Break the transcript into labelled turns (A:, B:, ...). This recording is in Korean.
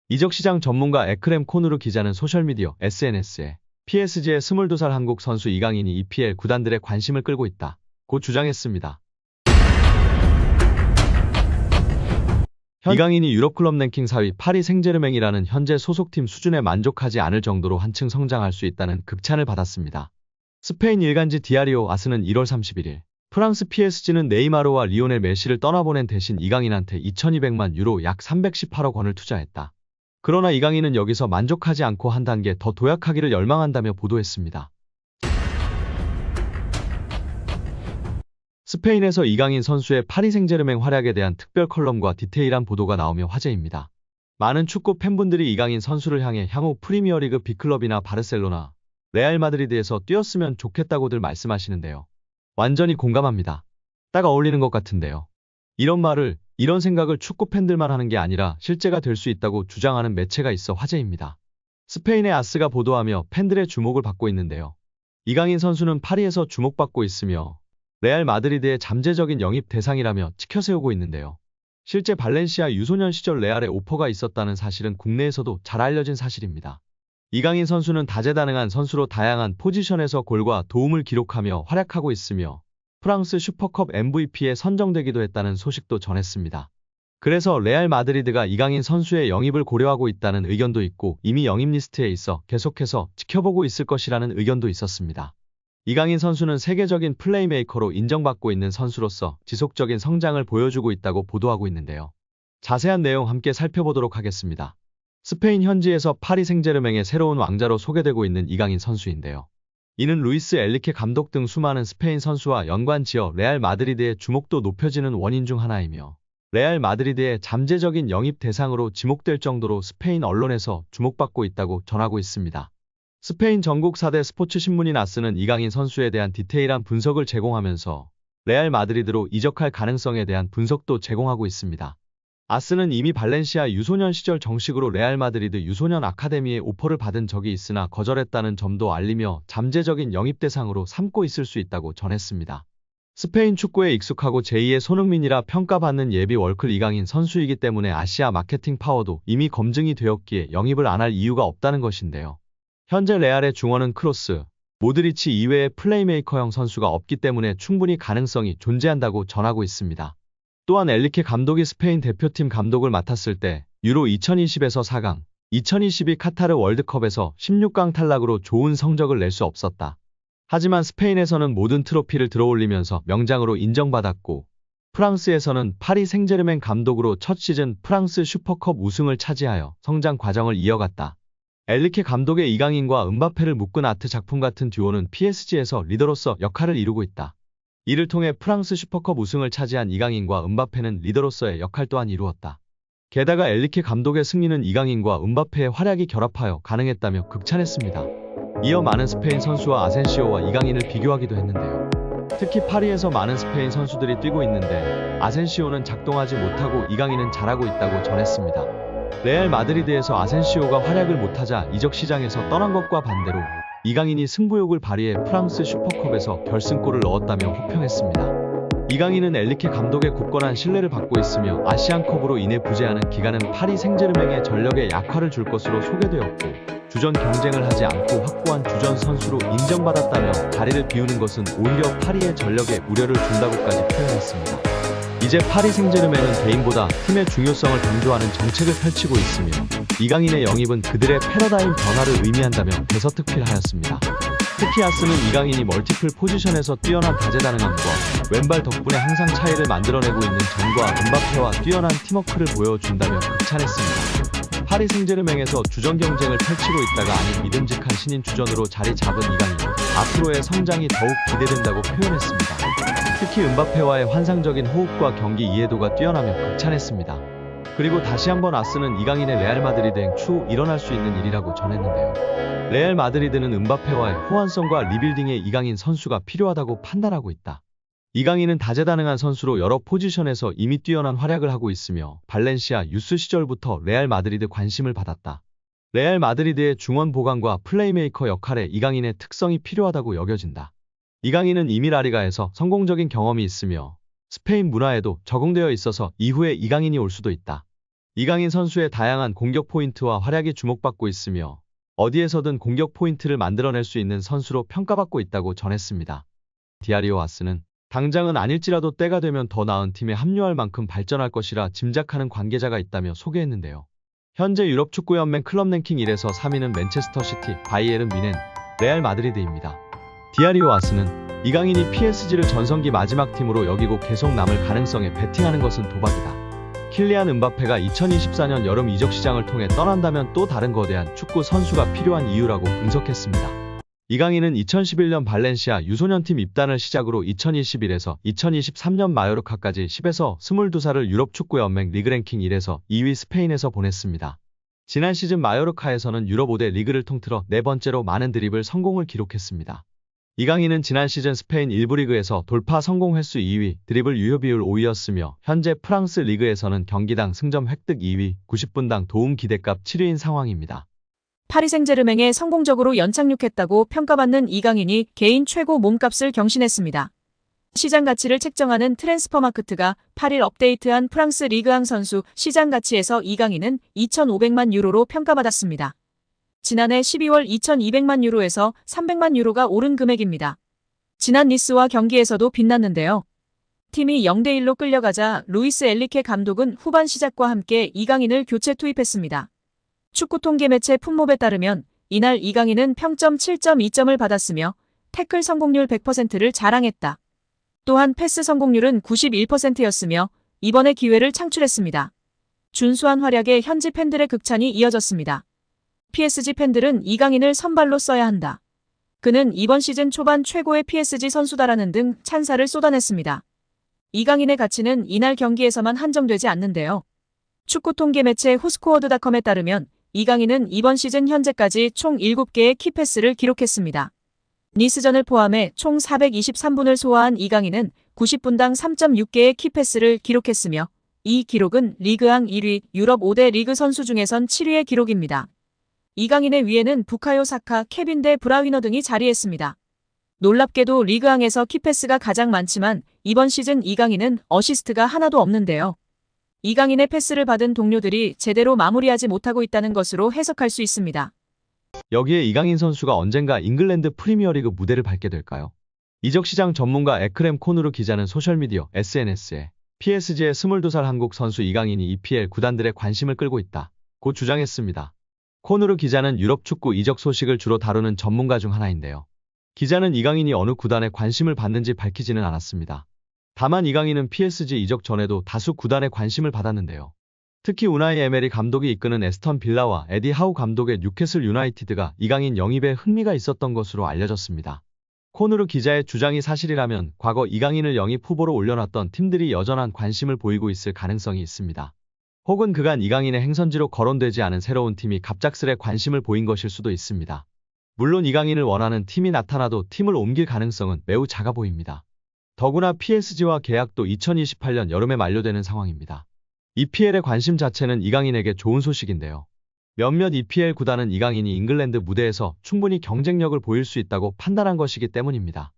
A: 이적시장 전문가 에크렘 코누르 기자는 소셜미디어 SNS에 PSG의 22살 한국 선수 이강인이 EPL 구단들의 관심을 끌고 있다 고 주장했습니다. 이강인이 유럽클럽 랭킹 4위 파리 생제르맹이라는 현재 소속팀 수준에 만족하지 않을 정도로 한층 성장할 수 있다는 극찬을 받았습니다. 스페인 일간지 디아리오 아스는 1월 31일 프랑스 PSG는 네이마르와 리오넬 메시를 떠나보낸 대신 이강인한테 2200만 유로 약 318억 원을 투자했다. 그러나 이강인은 여기서 만족하지 않고 한 단계 더 도약하기를 열망한다며 보도했습니다. 스페인에서 이강인 선수의 파리 생제르맹 활약에 대한 특별 컬럼과 디테일한 보도가 나오며 화제입니다. 많은 축구 팬분들이 이강인 선수를 향해 향후 프리미어리그 B클럽이나 바르셀로나, 레알 마드리드에서 뛰었으면 좋겠다고들 말씀하시는데요. 완전히 공감합니다. 딱 어울리는 것 같은데요. 이런 생각을 축구 팬들만 하는 게 아니라 실제가 될 수 있다고 주장하는 매체가 있어 화제입니다. 스페인의 아스가 보도하며 팬들의 주목을 받고 있는데요. 이강인 선수는 파리에서 주목받고 있으며 레알 마드리드의 잠재적인 영입 대상이라며 치켜세우고 있는데요. 실제 발렌시아 유소년 시절 레알에 오퍼가 있었다는 사실은 국내에서도 잘 알려진 사실입니다. 이강인 선수는 다재다능한 선수로 다양한 포지션에서 골과 도움을 기록하며 활약하고 있으며 프랑스 슈퍼컵 MVP에 선정되기도 했다는 소식도 전했습니다. 그래서 레알 마드리드가 이강인 선수의 영입을 고려하고 있다는 의견도 있고 이미 영입 리스트에 있어 계속해서 지켜보고 있을 것이라는 의견도 있었습니다. 이강인 선수는 세계적인 플레이메이커로 인정받고 있는 선수로서 지속적인 성장을 보여주고 있다고 보도하고 있는데요. 자세한 내용 함께 살펴보도록 하겠습니다. 스페인 현지에서 파리 생제르맹의 새로운 왕자로 소개되고 있는 이강인 선수인데요. 이는 루이스 엘리케 감독 등 수많은 스페인 선수와 연관지어 레알 마드리드의 주목도 높여지는 원인 중 하나이며 레알 마드리드의 잠재적인 영입 대상으로 지목될 정도로 스페인 언론에서 주목받고 있다고 전하고 있습니다. 스페인 전국 4대 스포츠 신문인 아스는 이강인 선수에 대한 디테일한 분석을 제공하면서 레알 마드리드로 이적할 가능성에 대한 분석도 제공하고 있습니다. 아스는 이미 발렌시아 유소년 시절 정식으로 레알 마드리드 유소년 아카데미에 오퍼를 받은 적이 있으나 거절했다는 점도 알리며 잠재적인 영입 대상으로 삼고 있을 수 있다고 전했습니다. 스페인 축구에 익숙하고 제2의 손흥민이라 평가받는 예비 월클 이강인 선수이기 때문에 아시아 마케팅 파워도 이미 검증이 되었기에 영입을 안 할 이유가 없다는 것인데요. 현재 레알의 중원은 크로스, 모드리치 이외의 플레이메이커형 선수가 없기 때문에 충분히 가능성이 존재한다고 전하고 있습니다. 또한 엘리케 감독이 스페인 대표팀 감독을 맡았을 때 유로 2020에서 4강, 2022 카타르 월드컵에서 16강 탈락으로 좋은 성적을 낼 수 없었다. 하지만 스페인에서는 모든 트로피를 들어올리면서 명장으로 인정받았고 프랑스에서는 파리 생제르맹 감독으로 첫 시즌 프랑스 슈퍼컵 우승을 차지하여 성장 과정을 이어갔다. 엘리케 감독의 이강인과 은바페를 묶은 아트 작품 같은 듀오는 PSG에서 리더로서 역할을 이루고 있다. 이를 통해 프랑스 슈퍼컵 우승을 차지한 이강인과 은바페는 리더로서의 역할 또한 이루었다. 게다가 엘리케 감독의 승리는 이강인과 은바페의 활약이 결합하여 가능했다며 극찬했습니다. 이어 많은 스페인 선수와 아센시오와 이강인을 비교하기도 했는데요. 특히 파리에서 많은 스페인 선수들이 뛰고 있는데 아센시오는 작동하지 못하고 이강인은 잘하고 있다고 전했습니다. 레알 마드리드에서 아센시오가 활약을 못하자 이적 시장에서 떠난 것과 반대로 이강인이 승부욕을 발휘해 프랑스 슈퍼컵에서 결승골을 넣었다며 호평했습니다. 이강인은 엘리케 감독의 굳건한 신뢰를 받고 있으며 아시안컵으로 인해 부재하는 기간은 파리 생제르맹의 전력에 약화를 줄 것으로 소개되었고 주전 경쟁을 하지 않고 확고한 주전 선수로 인정받았다며 자리를 비우는 것은 오히려 파리의 전력에 우려를 준다고까지 표현했습니다. 이제 파리 생제르맹은 개인보다 팀의 중요성을 강조하는 정책을 펼치고 있으며 이강인의 영입은 그들의 패러다임 변화를 의미한다며 대서특필하였습니다. 특히 아스는 이강인이 멀티플 포지션에서 뛰어난 다재다능함과 왼발 덕분에 항상 차이를 만들어내고 있는 점과 은바페와 뛰어난 팀워크를 보여준다며 극찬했습니다. 파리 생제르맹에서 주전 경쟁을 펼치고 있다가 아닌 믿음직한 신인 주전으로 자리 잡은 이강인, 앞으로의 성장이 더욱 기대된다고 표현했습니다. 특히 은바페와의 환상적인 호흡과 경기 이해도가 뛰어나며 극찬했습니다. 그리고 다시 한번 아스는 이강인의 레알 마드리드행 추후 일어날 수 있는 일이라고 전했는데요. 레알 마드리드는 은바페와의 호환성과 리빌딩에 이강인 선수가 필요하다고 판단하고 있다. 이강인은 다재다능한 선수로 여러 포지션에서 이미 뛰어난 활약을 하고 있으며 발렌시아 유스 시절부터 레알 마드리드 관심을 받았다. 레알 마드리드의 중원 보강과 플레이메이커 역할에 이강인의 특성이 필요하다고 여겨진다. 이강인은 이미 라리가에서 성공적인 경험이 있으며 스페인 문화에도 적응되어 있어서 이후에 이강인이 올 수도 있다. 이강인 선수의 다양한 공격 포인트와 활약이 주목받고 있으며 어디에서든 공격 포인트를 만들어낼 수 있는 선수로 평가받고 있다고 전했습니다. 디아리오 아스는 당장은 아닐지라도 때가 되면 더 나은 팀에 합류할 만큼 발전할 것이라 짐작하는 관계자가 있다며 소개했는데요. 현재 유럽 축구연맹 클럽 랭킹 1에서 3위는 맨체스터 시티, 바이에른 뮌헨, 레알 마드리드입니다. 디아리오 아스는 이강인이 PSG를 전성기 마지막 팀으로 여기고 계속 남을 가능성에 베팅하는 것은 도박이다. 킬리안 음바페가 2024년 여름 이적 시장을 통해 떠난다면 또 다른 거대한 축구 선수가 필요한 이유라고 분석했습니다. 이강인은 2011년 발렌시아 유소년팀 입단을 시작으로 2021에서 2023년 마요르카까지 10에서 22살을 유럽 축구연맹 리그랭킹 1에서 2위 스페인에서 보냈습니다. 지난 시즌 마요르카에서는 유럽 5대 리그를 통틀어 네 번째로 많은 드리블 성공을 기록했습니다. 이강인은 지난 시즌 스페인 1부 리그에서 돌파 성공 횟수 2위, 드리블 유효 비율 5위였으며 현재 프랑스 리그에서는 경기당 승점 획득 2위, 90분당 도움 기대값 7위인 상황입니다.
B: 파리 생제르맹에 성공적으로 연착륙했다고 평가받는 이강인이 개인 최고 몸값을 경신했습니다. 시장 가치를 책정하는 트랜스퍼마크트가 8일 업데이트한 프랑스 리그앙 선수 시장 가치에서 이강인은 2,500만 유로로 평가받았습니다. 지난해 12월 2,200만 유로에서 300만 유로가 오른 금액입니다. 지난 니스와 경기에서도 빛났는데요. 팀이 0대1로 끌려가자 루이스 엘리케 감독은 후반 시작과 함께 이강인을 교체 투입했습니다. 축구 통계 매체 풋몹에 따르면 이날 이강인은 평점 7.2점을 받았으며 태클 성공률 100%를 자랑했다. 또한 패스 성공률은 91%였으며 이번에 기회를 창출했습니다. 준수한 활약에 현지 팬들의 극찬이 이어졌습니다. PSG 팬들은 이강인을 선발로 써야 한다. 그는 이번 시즌 초반 최고의 PSG 선수다라는 등 찬사를 쏟아냈습니다. 이강인의 가치는 이날 경기에서만 한정되지 않는데요. 축구 통계 매체 후스코어드닷컴에 따르면 이강인은 이번 시즌 현재까지 총 7개의 키패스를 기록했습니다. 니스전을 포함해 총 423분을 소화한 이강인은 90분당 3.6개의 키패스를 기록했으며 이 기록은 리그앙 1위, 유럽 5대 리그 선수 중에선 7위의 기록입니다. 이강인의 위에는 부카요 사카, 케빈 데 브라위너 등이 자리했습니다. 놀랍게도 리그앙에서 키패스가 가장 많지만 이번 시즌 이강인은 어시스트가 하나도 없는데요. 이강인의 패스를 받은 동료들이 제대로 마무리하지 못하고 있다는 것으로 해석할 수 있습니다.
A: 여기에 이강인 선수가 언젠가 잉글랜드 프리미어리그 무대를 밟게 될까요? 이적시장 전문가 에크렘 코누르 기자는 소셜미디어 SNS에 PSG의 22살 한국 선수 이강인이 EPL 구단들의 관심을 끌고 있다 고 주장했습니다. 코누르 기자는 유럽 축구 이적 소식을 주로 다루는 전문가 중 하나인데요. 기자는 이강인이 어느 구단에 관심을 받는지 밝히지는 않았습니다. 다만 이강인은 PSG 이적 전에도 다수 구단의 관심을 받았는데요. 특히 우나이 에메리 감독이 이끄는 에스턴 빌라와 에디 하우 감독의 뉴캐슬 유나이티드가 이강인 영입에 흥미가 있었던 것으로 알려졌습니다. 코누르 기자의 주장이 사실이라면 과거 이강인을 영입 후보로 올려놨던 팀들이 여전한 관심을 보이고 있을 가능성이 있습니다. 혹은 그간 이강인의 행선지로 거론되지 않은 새로운 팀이 갑작스레 관심을 보인 것일 수도 있습니다. 물론 이강인을 원하는 팀이 나타나도 팀을 옮길 가능성은 매우 작아 보입니다. 더구나 PSG와 계약도 2028년 여름에 만료되는 상황입니다. EPL의 관심 자체는 이강인에게 좋은 소식인데요. 몇몇 EPL 구단은 이강인이 잉글랜드 무대에서 충분히 경쟁력을 보일 수 있다고 판단한 것이기 때문입니다.